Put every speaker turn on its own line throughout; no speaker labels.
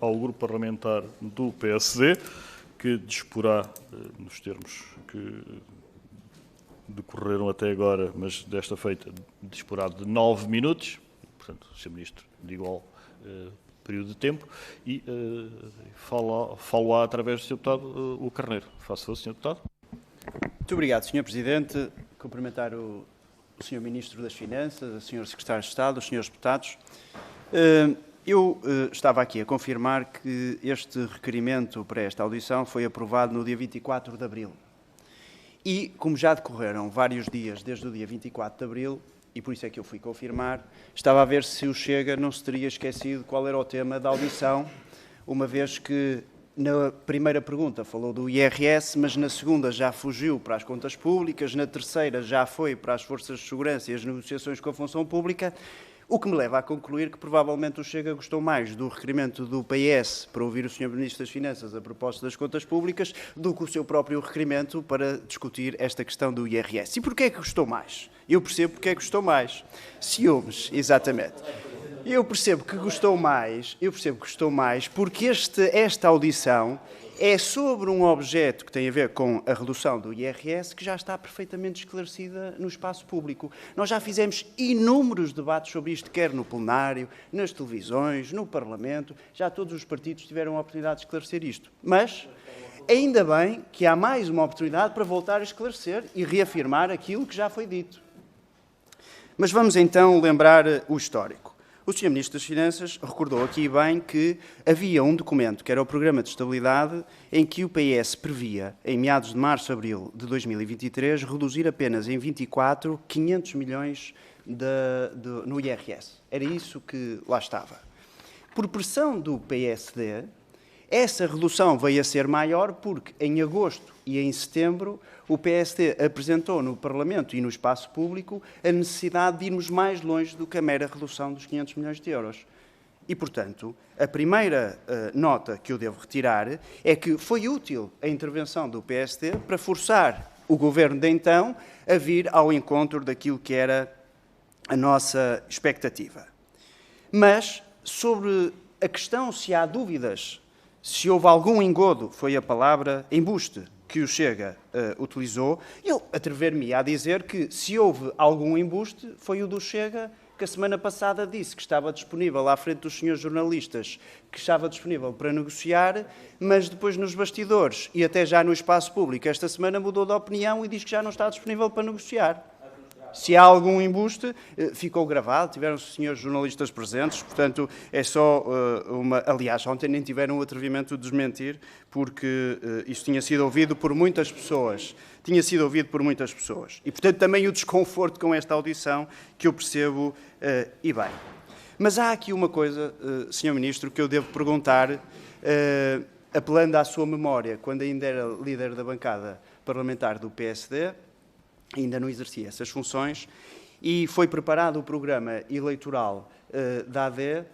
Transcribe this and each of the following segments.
ao grupo parlamentar do PSD, que disporá, nos termos que decorreram até agora, mas desta feita, disporá de 9 minutos, portanto, Sr. Ministro, de igual período de tempo, e falo-á através do Sr. Deputado o Carneiro. Faça favor, Sr. Deputado.
Muito obrigado, Sr. Presidente. Cumprimentar o Sr. Ministro das Finanças, o Sr. Secretário de Estado, os Srs. Deputados. Eu estava aqui a confirmar que este requerimento para esta audição foi aprovado no dia 24 de abril. E, como já decorreram vários dias desde o dia 24 de abril, e por isso é que eu fui confirmar, estava a ver se o Chega não se teria esquecido qual era o tema da audição, uma vez que na primeira pergunta falou do IRS, mas na segunda já fugiu para as contas públicas, na terceira já foi para as forças de segurança e as negociações com a função pública, o que me leva a concluir que provavelmente o Chega gostou mais do requerimento do PS para ouvir o Sr. Ministro das Finanças a propósito das contas públicas do que o seu próprio requerimento para discutir esta questão do IRS. E porquê é que gostou mais? Eu percebo porque é que gostou mais. Ciúmes, exatamente. Eu percebo que gostou mais porque esta audição é sobre um objeto que tem a ver com a redução do IRS que já está perfeitamente esclarecida no espaço público. Nós já fizemos inúmeros debates sobre isto, quer no plenário, nas televisões, no Parlamento, já todos os partidos tiveram a oportunidade de esclarecer isto. Mas ainda bem que há mais uma oportunidade para voltar a esclarecer e reafirmar aquilo que já foi dito. Mas vamos então lembrar o histórico. O Sr. Ministro das Finanças recordou aqui bem que havia um documento, que era o Programa de Estabilidade, em que o PS previa, em meados de março-abril de 2023, reduzir apenas em 24 500 milhões no IRS. Era isso que lá estava. Por pressão do PSD, essa redução veio a ser maior porque, em agosto e em setembro, o PSD apresentou no Parlamento e no espaço público a necessidade de irmos mais longe do que a mera redução dos 500 milhões de euros. E, portanto, a primeira nota que eu devo retirar é que foi útil a intervenção do PSD para forçar o governo de então a vir ao encontro daquilo que era a nossa expectativa. Mas, sobre a questão se há dúvidas, se houve algum engodo, foi a palavra embuste que o Chega utilizou, eu atrever-me a dizer que se houve algum embuste foi o do Chega, que a semana passada disse que estava disponível à frente dos senhores jornalistas, que estava disponível para negociar, mas depois nos bastidores e até já no espaço público esta semana mudou de opinião e diz que já não está disponível para negociar. Se há algum embuste, ficou gravado, tiveram os senhores jornalistas presentes, portanto, é só uma... Aliás, ontem nem tiveram o atrevimento de desmentir, porque isto tinha sido ouvido por muitas pessoas. E, portanto, também o desconforto com esta audição, que eu percebo e bem. Mas há aqui uma coisa, Sr. Ministro, que eu devo perguntar, apelando à sua memória, quando ainda era líder da bancada parlamentar do PSD, ainda não exercia essas funções, e foi preparado o programa eleitoral da AD,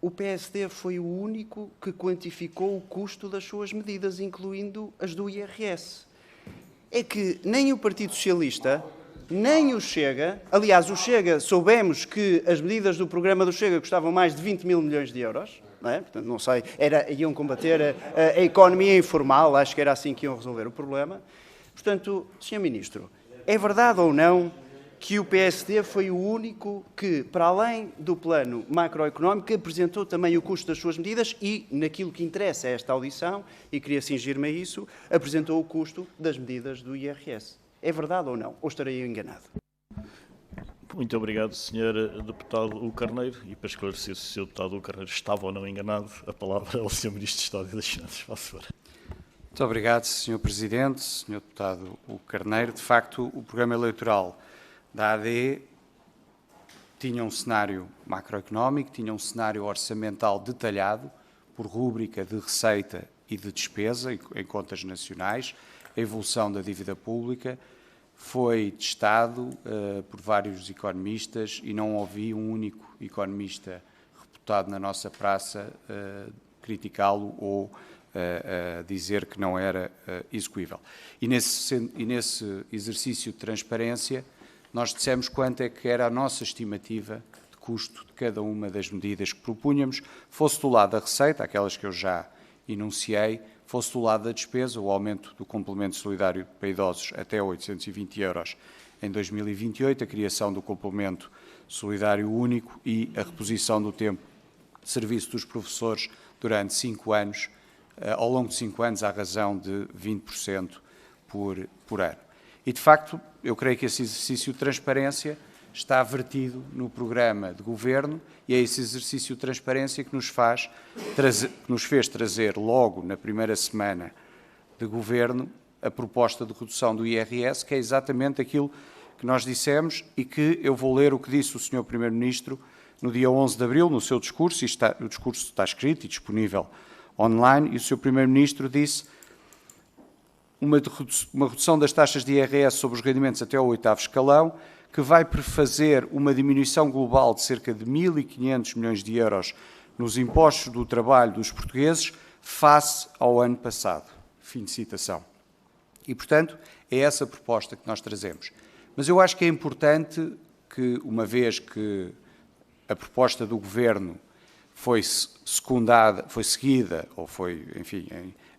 o PSD foi o único que quantificou o custo das suas medidas, incluindo as do IRS. É que nem o Partido Socialista, nem o Chega, aliás, o Chega, soubemos que as medidas do programa do Chega custavam mais de 20 mil milhões de euros, não é? Portanto, não sei, iam combater a economia informal, acho que era assim que iam resolver o problema. Portanto, Sr. Ministro, é verdade ou não que o PSD foi o único que, para além do plano macroeconómico, apresentou também o custo das suas medidas e, naquilo que interessa a esta audição, e queria cingir-me a isso, apresentou o custo das medidas do IRS? É verdade ou não? Ou estarei enganado?
Muito obrigado, Sr. Deputado Carneiro. E para esclarecer se o Sr. Deputado Carneiro estava ou não enganado, a palavra é ao Sr. Ministro de Estado e das Finanças. Faça favor.
Muito obrigado, Sr. Presidente, Sr. Deputado Carneiro. De facto, o programa eleitoral da AD tinha um cenário macroeconómico, tinha um cenário orçamental detalhado, por rúbrica de receita e de despesa em contas nacionais, a evolução da dívida pública, foi testado por vários economistas e não ouvi um único economista reputado na nossa praça criticá-lo ou dizer que não era execuível. E nesse exercício de transparência, nós dissemos quanto é que era a nossa estimativa de custo de cada uma das medidas que propunhamos, fosse do lado da receita, aquelas que eu já enunciei, fosse do lado da despesa, o aumento do complemento solidário para idosos até 820 € em 2028, a criação do complemento solidário único e a reposição do tempo de serviço dos professores durante 5 anos, ao longo de 5 anos, à razão de 20% por ano. E, de facto, eu creio que esse exercício de transparência está vertido no programa de governo e é esse exercício de transparência que nos fez trazer logo na primeira semana de governo a proposta de redução do IRS, que é exatamente aquilo que nós dissemos e que eu vou ler o que disse o Sr. Primeiro-Ministro no dia 11 de abril, no seu discurso, o discurso está escrito e disponível online, e o Sr. Primeiro-Ministro disse uma redução das taxas de IRS sobre os rendimentos até ao 8º escalão, que vai prefazer uma diminuição global de cerca de 1.500 milhões de euros nos impostos do trabalho dos portugueses face ao ano passado. Fim de citação. E, portanto, é essa proposta que nós trazemos. Mas eu acho que é importante que, uma vez que a proposta do Governo foi seguida, ou foi, enfim,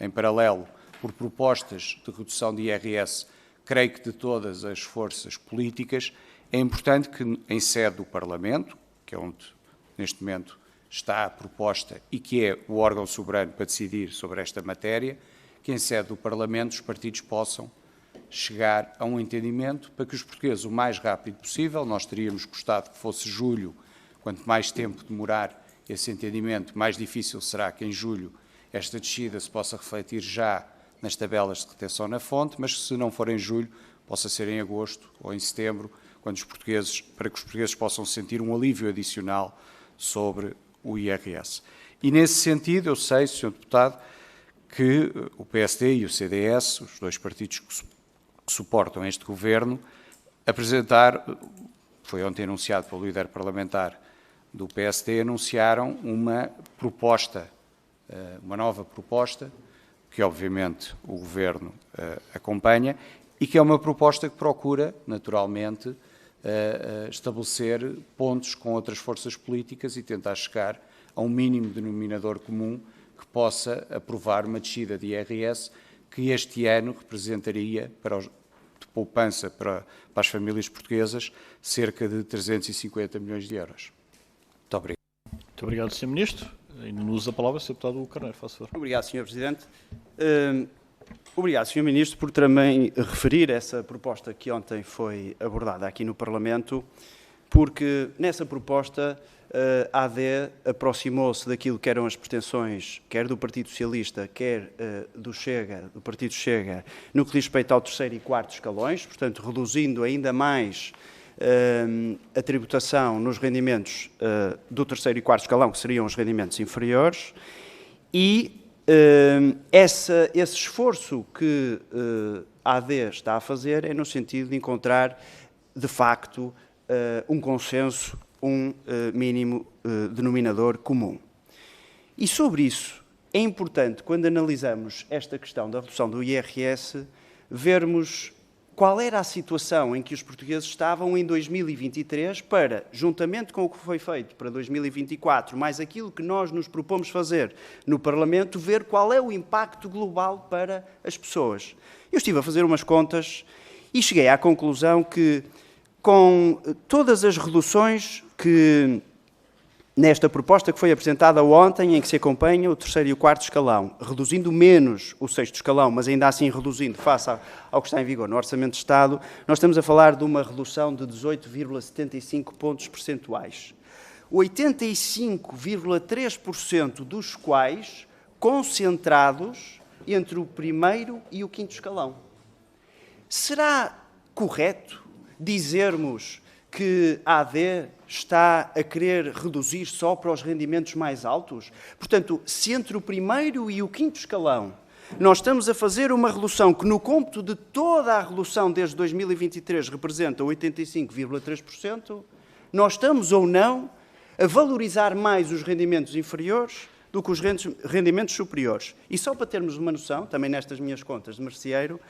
em paralelo, por propostas de redução de IRS, creio que de todas as forças políticas, é importante que, em sede do Parlamento, que é onde, neste momento, está a proposta e que é o órgão soberano para decidir sobre esta matéria, que, em sede do Parlamento, os partidos possam chegar a um entendimento para que os portugueses, o mais rápido possível, nós teríamos gostado que fosse julho, quanto mais tempo demorar esse entendimento, mais difícil será que em julho esta descida se possa refletir já nas tabelas de retenção na fonte, mas se não for em julho, possa ser em agosto ou em setembro, para que os portugueses possam sentir um alívio adicional sobre o IRS. E nesse sentido, eu sei, Sr. Deputado, que o PSD e o CDS, os dois partidos que suportam este Governo, foi ontem anunciado pelo líder parlamentar do PSD, anunciaram uma nova proposta, que obviamente o Governo acompanha, e que é uma proposta que procura, naturalmente, estabelecer pontos com outras forças políticas e tentar chegar a um mínimo denominador comum que possa aprovar uma descida de IRS que este ano representaria, de poupança para as famílias portuguesas, cerca de 350 milhões de euros. Muito obrigado.
Muito obrigado, Sr. Ministro. Ainda não usa a palavra, Sr. Deputado Carneiro, faça favor.
Obrigado, Sr. Presidente. Obrigado, Sr. Ministro, por também referir essa proposta que ontem foi abordada aqui no Parlamento, porque nessa proposta a AD aproximou-se daquilo que eram as pretensões, quer do Partido Socialista, quer do Partido Chega, no que diz respeito ao 3º e 4º escalões, portanto, reduzindo ainda mais a tributação nos rendimentos do 3º e 4º escalão, que seriam os rendimentos inferiores, e esse esforço que a AD está a fazer é no sentido de encontrar, de facto, um consenso, um mínimo denominador comum. E sobre isso, é importante, quando analisamos esta questão da redução do IRS, vermos qual era a situação em que os portugueses estavam em 2023 para, juntamente com o que foi feito para 2024, mais aquilo que nós nos propomos fazer no Parlamento, ver qual é o impacto global para as pessoas. Eu estive a fazer umas contas e cheguei à conclusão que, com todas as reduções que nesta proposta que foi apresentada ontem, em que se acompanha o 3º e o 4º escalão, reduzindo menos o 6º escalão, mas ainda assim reduzindo face ao que está em vigor no Orçamento de Estado, nós estamos a falar de uma redução de 18,75 pontos percentuais. 85,3% dos quais concentrados entre o 1º e o 5º escalão. Será correto dizermos que a AD está a querer reduzir só para os rendimentos mais altos? Portanto, se entre o 1º e o 5º escalão nós estamos a fazer uma redução que, no cômputo de toda a redução desde 2023, representa 85,3%, nós estamos ou não a valorizar mais os rendimentos inferiores do que os rendimentos superiores. E só para termos uma noção, também nestas minhas contas de merceeiro,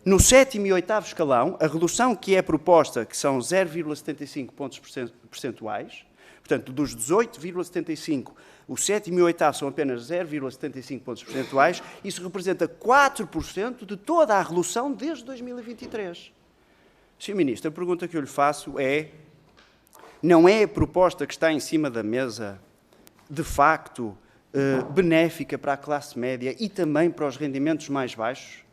no 7º e 8º escalão, a redução que é proposta, que são 0,75 pontos percentuais, Portanto, dos 18,75, o sétimo e o oitavo são apenas 0,75 pontos percentuais. Isso representa 4% de toda a redução desde 2023. Sr. Ministro, a pergunta que eu lhe faço é: não é a proposta que está em cima da mesa, de facto, benéfica para a classe média e também para os rendimentos mais baixos?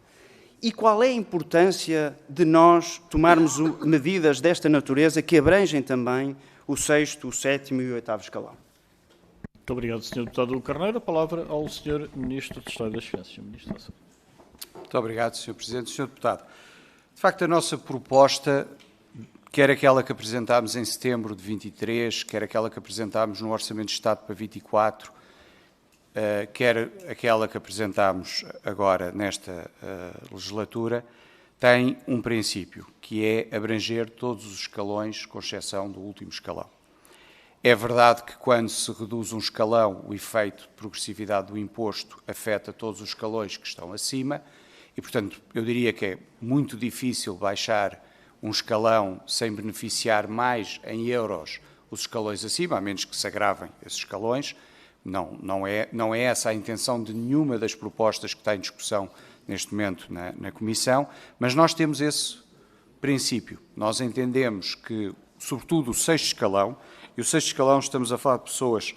E qual é a importância de nós tomarmos medidas desta natureza que abrangem também o sexto, o sétimo e o oitavo escalão?
Muito obrigado, Sr. Deputado Carneiro. A palavra ao Sr. Ministro do Estado das Finanças. Sr. Ministro.
Muito obrigado, Sr. Presidente. Sr. Deputado, de facto, a nossa proposta, quer aquela que apresentámos em setembro de 23, quer aquela que apresentámos no Orçamento de Estado para 24, quer aquela que apresentámos agora nesta legislatura, tem um princípio, que é abranger todos os escalões, com exceção do último escalão. É verdade que quando se reduz um escalão, o efeito de progressividade do imposto afeta todos os escalões que estão acima e, portanto, eu diria que é muito difícil baixar um escalão sem beneficiar mais em euros os escalões acima, a menos que se agravem esses escalões. Não é essa a intenção de nenhuma das propostas que está em discussão neste momento na Comissão, mas nós temos esse princípio. Nós entendemos que, sobretudo, o sexto escalão, e o sexto escalão estamos a falar de pessoas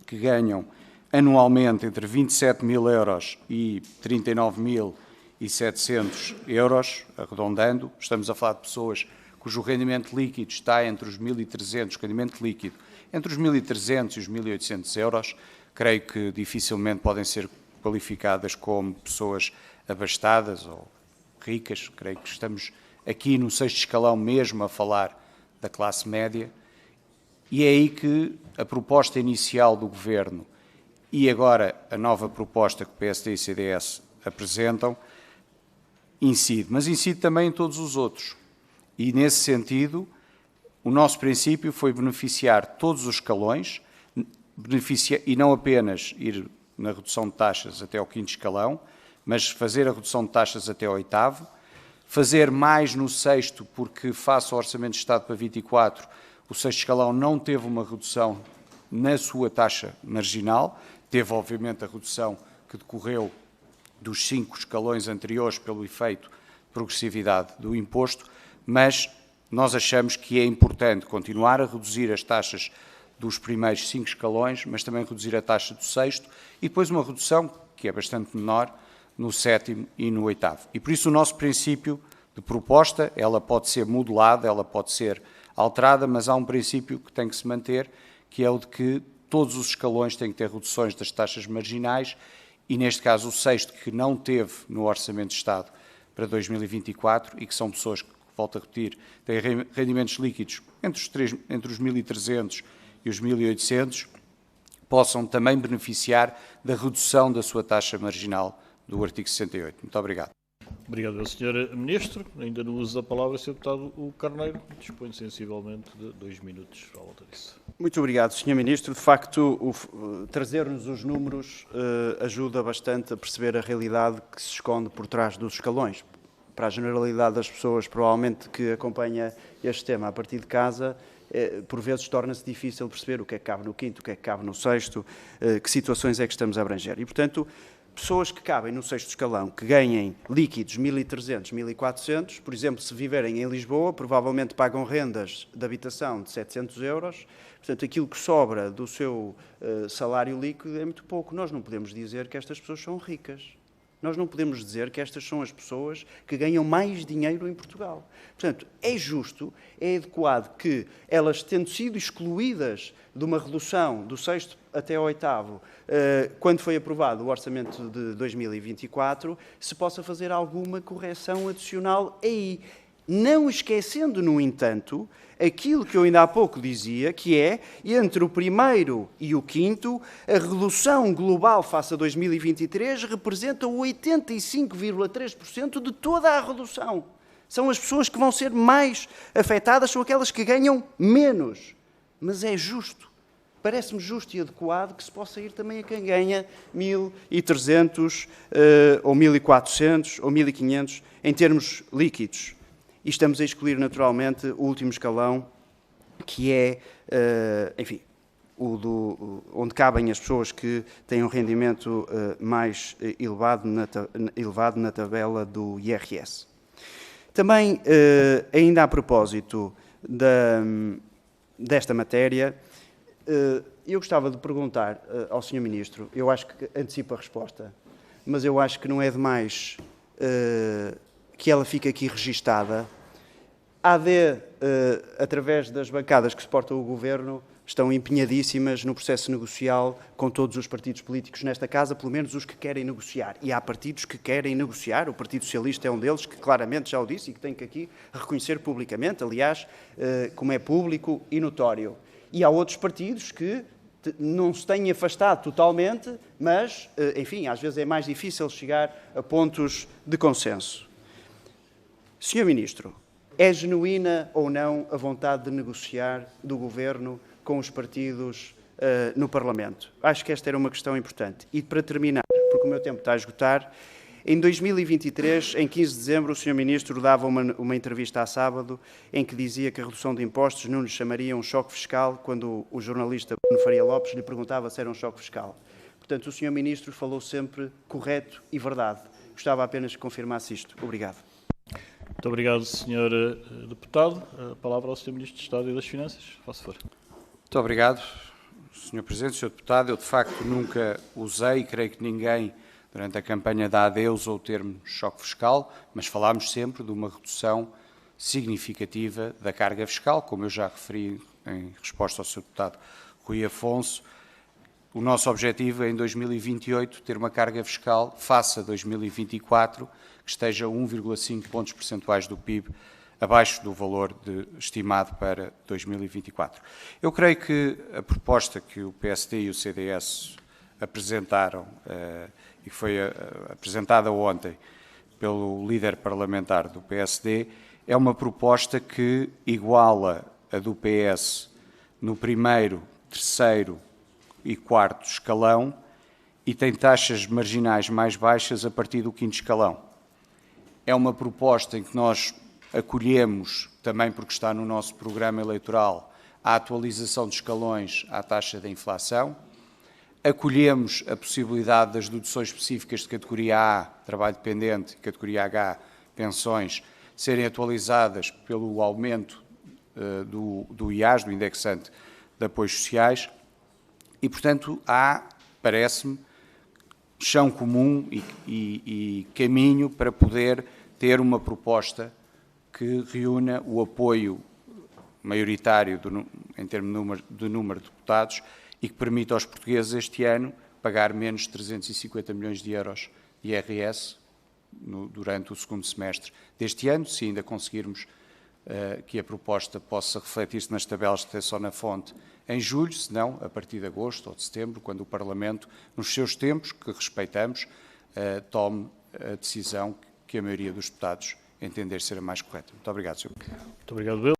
que ganham anualmente entre 27 mil euros e 39.700 euros, arredondando, estamos a falar de pessoas cujo rendimento líquido está entre os 1.300, rendimento líquido, entre os 1.300 e os 1.800 euros, creio que dificilmente podem ser qualificadas como pessoas abastadas ou ricas. Creio que estamos aqui no sexto escalão mesmo a falar da classe média. E é aí que a proposta inicial do Governo e agora a nova proposta que o PSD e o CDS apresentam incide, mas incide também em todos os outros. E, nesse sentido, o nosso princípio foi beneficiar todos os escalões e não apenas ir na redução de taxas até ao quinto escalão, mas fazer a redução de taxas até ao oitavo, fazer mais no sexto, porque face ao Orçamento de Estado para 24, o sexto escalão não teve uma redução na sua taxa marginal, teve obviamente a redução que decorreu dos 5 escalões anteriores pelo efeito de progressividade do imposto, mas nós achamos que é importante continuar a reduzir as taxas dos primeiros 5 escalões, mas também reduzir a taxa do sexto e depois uma redução, que é bastante menor, no sétimo e no oitavo. E por isso o nosso princípio de proposta, ela pode ser modulada, ela pode ser alterada, mas há um princípio que tem que se manter, que é o de que todos os escalões têm que ter reduções das taxas marginais e, neste caso, o sexto, que não teve no Orçamento de Estado para 2024 e que são pessoas que, volto a repetir, têm rendimentos líquidos entre os 1.300 e os 1.800, possam também beneficiar da redução da sua taxa marginal do artigo 68. Muito obrigado.
Obrigado, Sr. Ministro. Ainda no uso da palavra, Sr. Deputado Carneiro. Dispõe sensivelmente de 2 minutos à volta disso.
Muito obrigado, Sr. Ministro. De facto, trazer-nos os números ajuda bastante a perceber a realidade que se esconde por trás dos escalões. Para a generalidade das pessoas, provavelmente, que acompanha este tema a partir de casa, por vezes torna-se difícil perceber o que é que cabe no quinto, o que é que cabe no sexto, que situações é que estamos a abranger. E, portanto, pessoas que cabem no sexto escalão, que ganhem líquidos 1.300, 1.400, por exemplo, se viverem em Lisboa, provavelmente pagam rendas de habitação de 700 euros, portanto, aquilo que sobra do seu salário líquido é muito pouco. Nós não podemos dizer que estas pessoas são ricas. Nós não podemos dizer que estas são as pessoas que ganham mais dinheiro em Portugal. Portanto, é justo, é adequado que elas, tendo sido excluídas de uma redução do sexto até ao oitavo, quando foi aprovado o orçamento de 2024, se possa fazer alguma correção adicional aí. Não esquecendo, no entanto, aquilo que eu ainda há pouco dizia, que é, entre o primeiro e o quinto, a redução global face a 2023 representa 85,3% de toda a redução. São as pessoas que vão ser mais afetadas, são aquelas que ganham menos. Mas é justo. Parece-me justo e adequado que se possa ir também a quem ganha 1.300 ou 1.400 ou 1.500 em termos líquidos. E estamos a excluir, naturalmente, o último escalão, que é enfim, onde cabem as pessoas que têm um rendimento mais elevado na tabela do IRS. Também, ainda a propósito desta matéria, eu gostava de perguntar ao Sr. Ministro, eu acho que antecipo a resposta, mas eu acho que não é demais que ela fique aqui registada. A AD, através das bancadas que suportam o Governo, estão empenhadíssimas no processo negocial com todos os partidos políticos nesta Casa, pelo menos os que querem negociar. E há partidos que querem negociar, o Partido Socialista é um deles, que claramente já o disse e que tem que aqui reconhecer publicamente, aliás, como é público e notório. E há outros partidos que não se têm afastado totalmente, mas, enfim, às vezes é mais difícil chegar a pontos de consenso. Sr. Ministro, é genuína ou não a vontade de negociar do Governo com os partidos no Parlamento? Acho que esta era uma questão importante. E para terminar, porque o meu tempo está a esgotar, em 2023, em 15 de dezembro, o Sr. Ministro dava uma entrevista à Sábado em que dizia que a redução de impostos não lhe chamaria um choque fiscal quando o jornalista Bruno Faria Lopes lhe perguntava se era um choque fiscal. Portanto, o Sr. Ministro falou sempre correto e verdade. Gostava apenas que confirmasse isto. Obrigado.
Muito obrigado, Sr. Deputado. A palavra ao Sr. Ministro de Estado e das Finanças. Faça favor.
Muito obrigado, Sr. Presidente, Sr. Deputado. Eu, de facto, nunca usei, e creio que ninguém, durante a campanha da AD, usou o termo choque fiscal, mas falámos sempre de uma redução significativa da carga fiscal, como eu já referi em resposta ao Sr. Deputado Rui Afonso. O nosso objetivo é, em 2028, ter uma carga fiscal, face a 2024, que esteja 1,5 pontos percentuais do PIB abaixo do valor estimado para 2024. Eu creio que a proposta que o PSD e o CDS apresentaram, e que foi apresentada ontem pelo líder parlamentar do PSD, é uma proposta que iguala a do PS no primeiro, terceiro e quarto escalão e tem taxas marginais mais baixas a partir do quinto escalão. É uma proposta em que nós acolhemos, também porque está no nosso programa eleitoral, a atualização de escalões à taxa da inflação. Acolhemos a possibilidade das deduções específicas de categoria A, trabalho dependente, e categoria H, pensões, serem atualizadas pelo aumento do IAS, do indexante de apoios sociais. E, portanto, há, parece-me, chão comum e caminho para poder ter uma proposta que reúna o apoio maioritário em termos de número de deputados e que permita aos portugueses este ano pagar menos de 350 milhões de euros de IRS durante o segundo semestre deste ano, se ainda conseguirmos que a proposta possa refletir-se nas tabelas de atenção na fonte em julho, se não, a partir de agosto ou de setembro, quando o Parlamento, nos seus tempos, que respeitamos, tome a decisão que a maioria dos deputados entender ser a mais correta. Muito obrigado, Sr.
Muito obrigado,